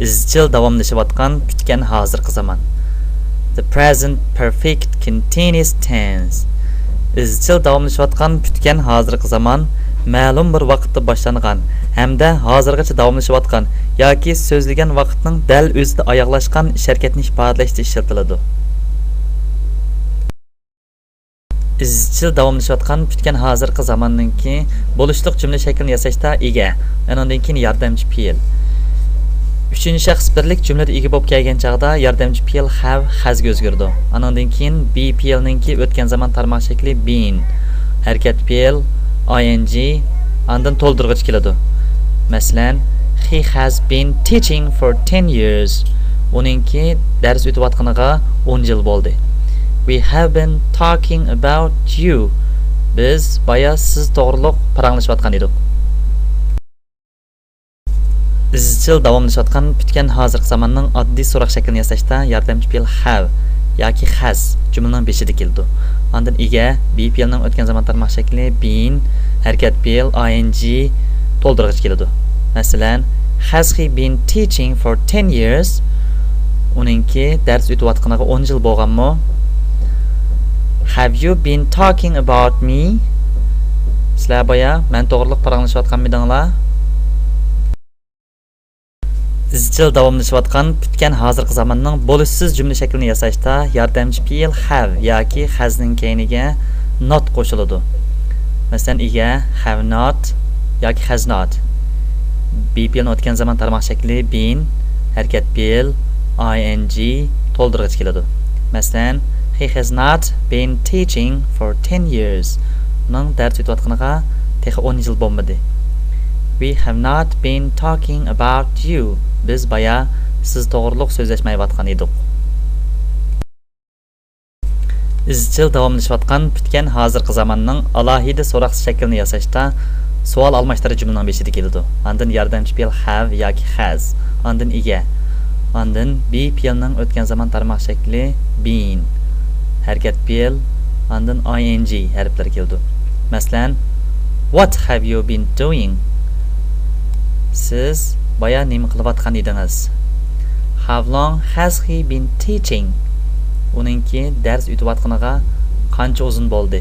izchil davomlashayotgan kutgan hozirgi zaman. The present perfect continuous tense. Izchil davomlashayotgan kutgan hozirgi zaman ma'lum bir vaqtda boshlangan hamda hozirgacha davomlashayotgan yoki so'zlagan vaqtning dal o'zida oyoqlashgan harakatni ifodalashda ishlatiladi. Izchil davomlashayotgan kutgan hozirgi zamonninki bo'lishliq jumla shaklini yasashda ega, undan keyin yordamchi fe'l. Uchinchi shaxs birlik jumlada ega bo'lib kelgan chaqda yordamchi fe'l have hasga o'zgardi. Undan keyin be fe'lninki o'tgan zaman tarmoq shakli been, harakat fe'l ing, undan to'ldirg'ich keladi. Masalan, he has been teaching for 10 years. Uningki dars o'tayotganiga 10 yil bo'ldi. We have been talking about you. Biz baya siz to'g'riliq paranglashayotgan edik. Izchil davomlashayotgan bitgan hozirgi zamonning oddiy so'roq shaklini yasashda yordamchi fe'l have yoki has jumlaning beshida keldi. Ondan ega be fe'lning o'tgan zaman tarmoq shakli been, harakat fe'l ing to'ldirg'ich keladi. Masalan, has he been teaching for 10 years? Uningki dars o'tayotganiga 10 yil bo'lganmi? Have you been talking about me? Sizlar boya men to'g'riliq paranglashayotganmidinglar? Izchil davomlashayotgan bitgan hozirgi zamonning bo'lishsiz jumla shaklini yasashda yordamchi fe'l have yoki hasning keyiniga not qo'shiladi. Masalan, ega have not yoki has not. Be fe'lning o'tgan zaman tarmoq shakli been, harakat fe'l ing to'ldirg'ich keladi. Masalan, he has not been teaching for 10 years. Uning dars o'tayotganiga texi 10 yil bo'lmadi. We have not been talking about you. Biz baya siz to'g'riliq so'zlashmayotgan edik. Izchil davomlashayotgan bitgan hozirgi zamonning alohida so'roq shaklini yasashda savol almashtirish jumlaning beshida keladi. Ondan yordamchi fe'l have yoki has, ondan ega, ondan be fe'lning o'tgan zaman tarmoq shakli been, harakat fe'l, ondan ing harflari keldi. Masalan, what have you been doing? Siz baya nima qilayotgan edingiz? How long has he been teaching? Uningki dars o'tayotganiga qancha uzun bo'ldi?